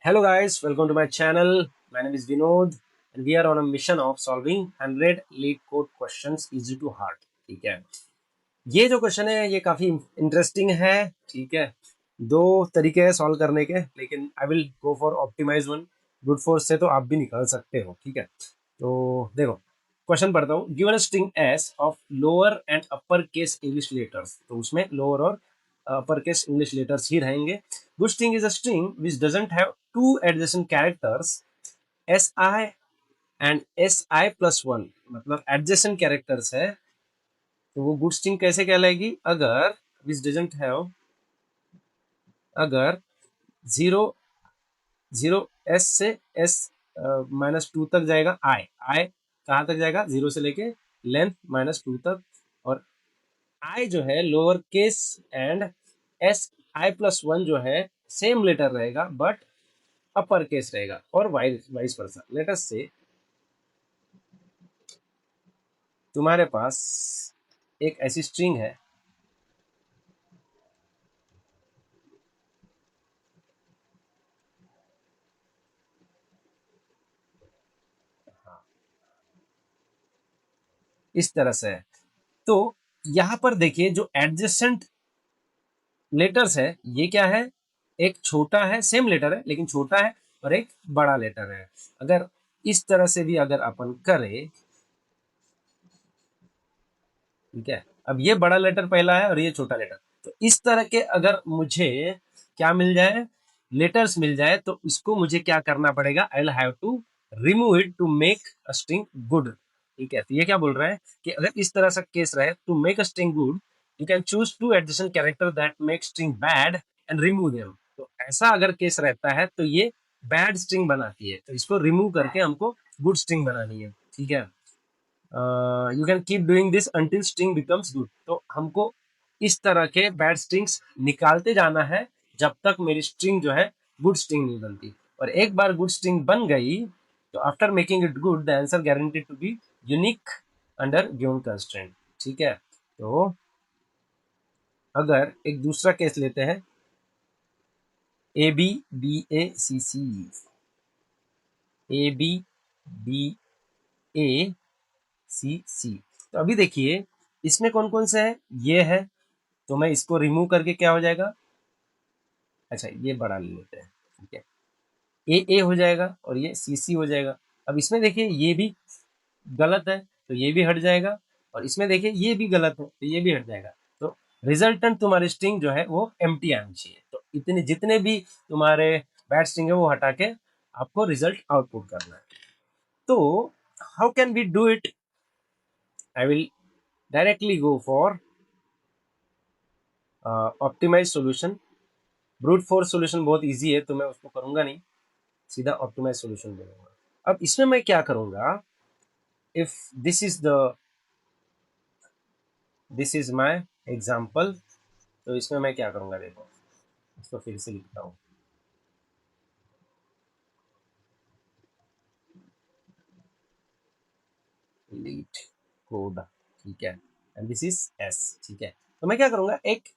Hello guys, welcome to my channel. My name is Vinod and we are on a mission of solving 100 lead code questions easy to hard. ठीक है, ये जो question है ये काफी interesting है. ठीक है, दो तरीके हैं सॉल्व करने के, लेकिन I will go for optimize one. Brute force से तो आप भी निकाल सकते हो. ठीक है, तो देखो क्वेश्चन पढ़ता हूँ. Given a string S of lower and upper case English letters, तो उसमें लोअर और अपर केस इंग्लिश लेटर्स ही रहेंगे. Good string is a string which doesn't have two adjacent characters S I and S I plus one, मतलब adjacent characters है. तो वो good string कैसे कहलाएगी? अगर विच डजंट हैव, अगर जीरो जीरो एस से एस -2 तक जाएगा. आई आई कहाँ तक जाएगा? जीरो से लेके लेंथ -2 तक. और आई जो है lower case and S I plus one जो है सेम लेटर रहेगा बट अपर केस रहेगा, और vice vice versa. Let us से तुम्हारे पास एक ऐसी स्ट्रिंग है. इस तरह से है. तो यहां पर देखिए जो एडजेसेंट लेटर्स है ये क्या है? एक छोटा है, सेम लेटर है लेकिन छोटा है, और एक बड़ा लेटर है. अगर इस तरह से भी अगर अपन करें, ठीक है, अब ये बड़ा लेटर पहला है और ये छोटा लेटर, तो इस तरह के अगर मुझे क्या मिल जाए, लेटर्स मिल जाए, तो इसको मुझे क्या करना पड़ेगा? I will have to remove it to make a string good. ठीक है, तो ये क्या बोल रहा है कि अगर इस तरह से केस रहे, to make a string good you can choose to addition character that make string bad and remove them. तो ऐसा अगर केस रहता है तो ये बैड स्ट्रिंग बनाती है, तो इसको रिमूव करके हमको गुड स्ट्रिंग बनानी है. ठीक है, you can keep doing this until string becomes good. तो हमको इस तरह के बैड स्ट्रिंग्स निकालते जाना है जब तक मेरी स्ट्रिंग जो है गुड स्ट्रिंग नहीं बनती. और एक बार गुड स्ट्रिंग बन गई तो after making it good the answer guaranteed to be unique under given constraint. ठीक है, तो अगर एक दूसरा केस लेते हैं, A B B A C C, A B B A C C. तो अभी देखिए इसमें कौन कौन से है. ये है, तो मैं इसको रिमूव करके क्या हो जाएगा? अच्छा, ये बड़ा ले लेते हैं. ठीक है, ए हो जाएगा और ये सी सी हो जाएगा. अब इसमें देखिए ये भी गलत है तो ये भी हट जाएगा, और इसमें देखिए ये भी गलत है तो ये भी हट जाएगा. तो रिजल्टेंट तुम्हारी स्ट्रिंग जो है वो एम्प्टी आनी चाहिए. तो इतने जितने भी तुम्हारे बैड स्ट्रिंग है वो हटा के आपको रिजल्ट आउटपुट करना है. तो how can we do it? I will directly go for optimize solution. Brute force solution बहुत इजी है तो मैं उसको करूंगा नहीं, सीधा ऑप्टिमाइज सॉल्यूशन बोलूंगा. अब इसमें मैं क्या करूंगा? If this is the this is my example, तो इसमें मैं क्या करूंगा? देखो, इसको फिर से लिखता हूँ. Leet code. ठीक है, एंड दिस इज एस. ठीक है, तो मैं क्या करूंगा? एक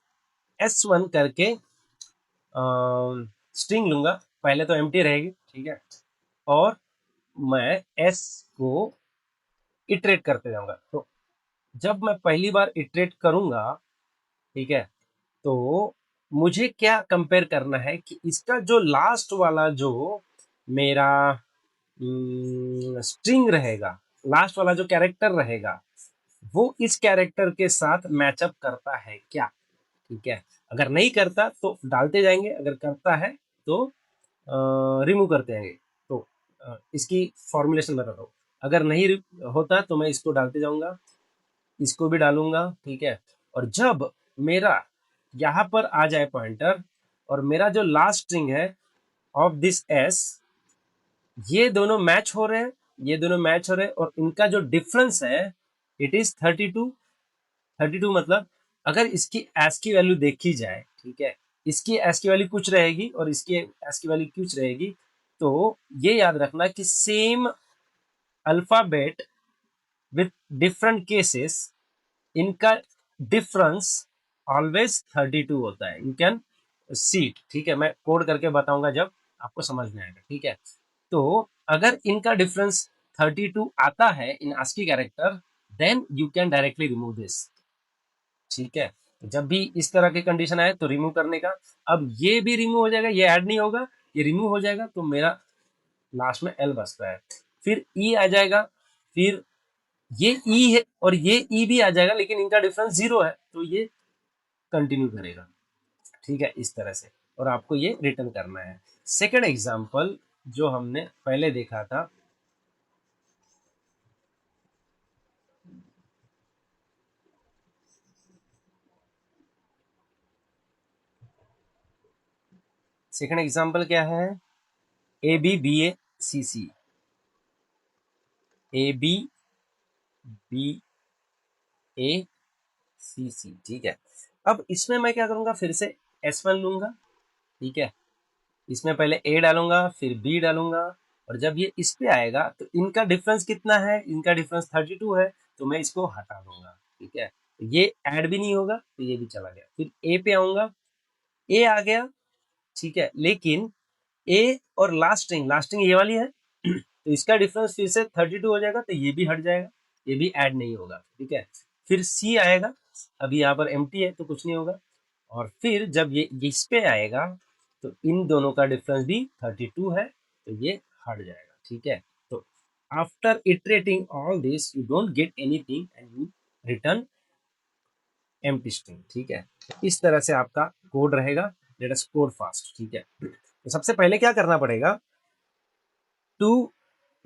S1 करके स्ट्रिंग लूंगा. पहले तो एम्प्टी रहेगी. ठीक है, और मैं एस को इटरेट करते जाऊंगा. तो जब मैं पहली बार इटरेट करूंगा, ठीक है, तो मुझे क्या कंपेयर करना है कि इसका जो लास्ट वाला जो मेरा स्ट्रिंग रहेगा, लास्ट वाला जो कैरेक्टर रहेगा, वो इस कैरेक्टर के साथ मैचअप करता है क्या. ठीक है, अगर नहीं करता तो डालते जाएंगे, अगर करता है तो रिमूव करते जाएंगे. तो इसकी फॉर्मुलेशन बताता हूँ. अगर नहीं होता तो मैं इसको डालते जाऊंगा, इसको भी डालूंगा. ठीक है, और जब मेरा यहाँ पर आ जाए पॉइंटर, और मेरा जो लास्ट स्ट्रिंग है ऑफ दिस एस, ये दोनों मैच हो रहे हैं, ये दोनों मैच हो रहे हैं, और इनका जो डिफरेंस है इट इज 32. 32 मतलब अगर इसकी एस की वैल्यू देखी जाए, ठीक है, इसकी एस की वैल्यू कुछ रहेगी और इसकी एस की वैल्यू कुछ रहेगी, तो ये याद रखना कि same alphabet with different cases, इनका डिफरेंस ऑलवेज 32 होता है. You can see it. ठीक है, मैं कोड करके बताऊंगा जब आपको समझ में आएगा, ठीक है। तो अगर इनका डिफरेंस 32 आता है in ASCII character, then you can directly remove this, ठीक है। जब भी इस तरह की कंडीशन आए तो रिमूव करने का। अब ये भी रिमूव हो जाएगा, ये ऐड नहीं होगा, ये रिमूव हो जाएगा, तो मेरा लास्ट में एल बचता है। फिर ई आ जाएगा, फिर ये ई है और ये ई भी आ जाएगा, लेकिन इनका डिफरेंस 0 है, तो ये कंटिन्यू करेगा, ठीक है, इस तरह से। और आपको ये रिटर्न करना है। सेकंड एग्जांपल जो हमने पहले देखा था, सेकंड एग्जांपल क्या है, A B B A C C, A B B A C C, ठीक है। अब इसमें मैं क्या करूंगा, फिर से S1 लूंगा, ठीक है। इसमें पहले ए डालूंगा, फिर बी डालूंगा, और जब ये इस पे आएगा तो इनका डिफरेंस कितना है, इनका डिफरेंस 32 है, तो मैं इसको हटा दूंगा, ठीक है। तो ये ऐड भी नहीं होगा, तो ये भी चला गया। फिर ए पे आऊंगा, ए आ गया, ठीक है, लेकिन ए और लास्ट स्ट्रिंग ये वाली है तो इसका डिफरेंस फिर से 32 हो जाएगा, तो ये भी हट जाएगा, ये भी ऐड नहीं होगा, ठीक है। फिर सी आएगा, अभी यहाँ पर एम्प्टी है तो कुछ नहीं होगा, और फिर जब ये इस पे आएगा तो इन दोनों का डिफरेंस भी 32 है, तो ये हट जाएगा, ठीक है। तो after iterating all this you don't get anything and you return empty string, ठीक है। इस तरह से आपका कोड रहेगा, लेट अस कोड फास्ट, ठीक है। तो सबसे पहले क्या करना पड़ेगा, to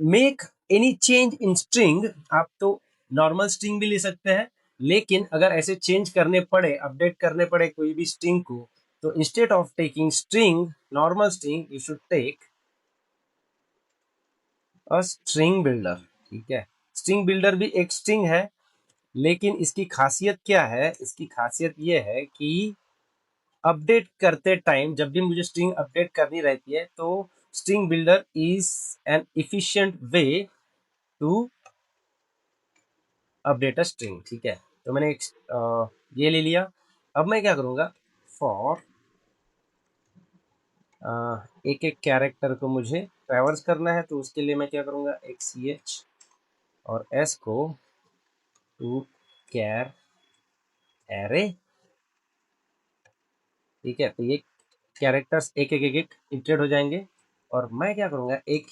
make any change in string, आप तो नॉर्मल स्ट्रिंग भी ले सकते हैं, लेकिन अगर ऐसे चेंज करने पड़े, अपडेट करने पड़े कोई भी स्ट्रिंग को, तो instead of taking string, normal string, you should take a string builder, ठीक है। स्ट्रिंग बिल्डर भी एक स्ट्रिंग है, लेकिन इसकी खासियत क्या है, इसकी खासियत ये है कि अपडेट करते टाइम जब भी मुझे स्ट्रिंग अपडेट करनी रहती है, तो string builder is an efficient way to update a string, ठीक है। तो मैंने ये ले लिया। अब मैं क्या करूंगा, फॉर एक एक कैरेक्टर को मुझे ट्रैवर्स करना है, तो उसके लिए मैं क्या करूंगा, एक सी एच और एस को टू कैर एरे, ठीक है। तो ये कैरेक्टर्स एक एक एक एक इटरेट हो जाएंगे, और मैं क्या करूंगा, एक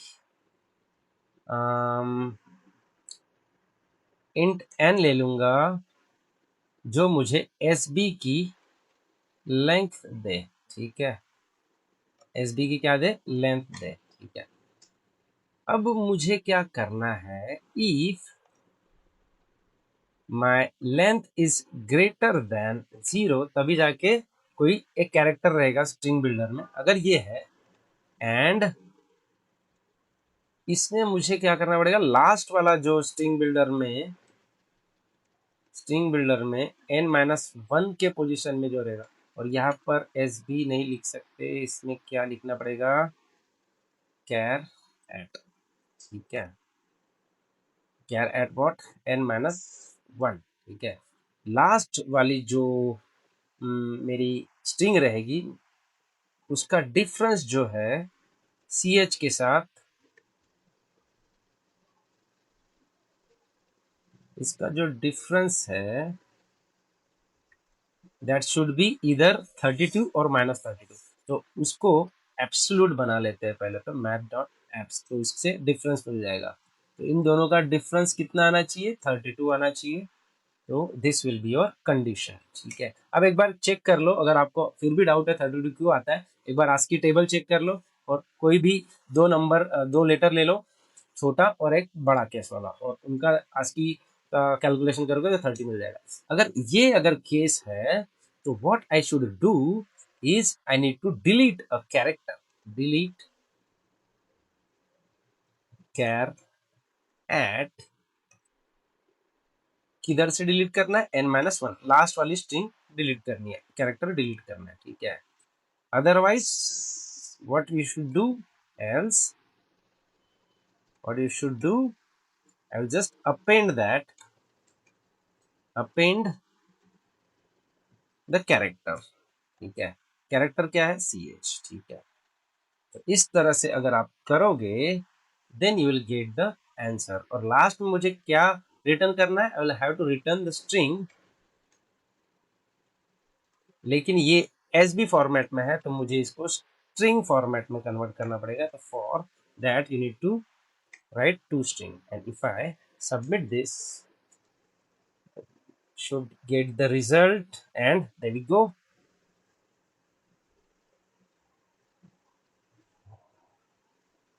इंट एन ले लूंगा, जो मुझे एस बी की लेंथ दे, ठीक है। एस बी की क्या दे, लेंथ दे, ठीक है। अब मुझे क्या करना है, if my length is greater than 0, तभी जाके कोई एक कैरेक्टर रहेगा स्ट्रिंग बिल्डर में, अगर ये है। एंड इसमें मुझे क्या करना पड़ेगा, लास्ट वाला जो स्ट्रिंग बिल्डर में n-1 के पोजीशन में जो रहेगा, और यहाँ पर एस बी नहीं लिख सकते, इसमें क्या लिखना पड़ेगा, कैर एट, ठीक है। कैर एट वॉट, n-1, ठीक है। लास्ट वाली जो मेरी स्ट्रिंग रहेगी, उसका डिफरेंस जो है सी एच के साथ, इसका जो डिफरेंस है दैट शुड बी इधर 32 और -32, तो उसको एब्सोल्यूट बना लेते हैं पहले, तो मैथ डॉट एप्स, तो इससे डिफरेंस मिल जाएगा। तो इन दोनों का डिफरेंस कितना आना चाहिए, 32 आना चाहिए, तो this will be your condition, ठीक है। अब एक बार चेक कर लो, अगर आपको फिर भी डाउट है 32 क्यों आता है, एक बार आज की टेबल चेक कर लो, और कोई भी दो लेटर ले लो, छोटा और एक बड़ा केस वाला, और उनका आज की कैलकुलेशन करोगे तो 30 मिल जाएगा। अगर केस है, तो what I should do is I need to delete a character, delete char at, किधर से डिलीट करना है, n-1, लास्ट वाली स्ट्रिंग डिलीट करनी है, कैरेक्टर डिलीट करना है, ठीक है। Otherwise what you should do, else what you should do, I will just append the character, ठीक है। कैरेक्टर क्या है, सी एच, ठीक है। तो इस तरह से अगर आप करोगे then you will get the answer. और लास्ट में मुझे क्या रिटर्न करना है, I will have to return the string, लेकिन ये एसबी फॉर्मेट में है तो मुझे इसको स्ट्रिंग फॉर्मेट में कन्वर्ट करना पड़ेगा। तो for that you need to write to string, and if I submit this should get the result, and there we go।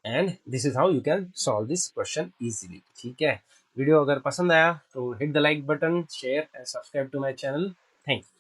and this is how you can solve this question easily। ठीक है, video अगर पसंद आया तो hit the like button, share and subscribe to my channel. Thank you.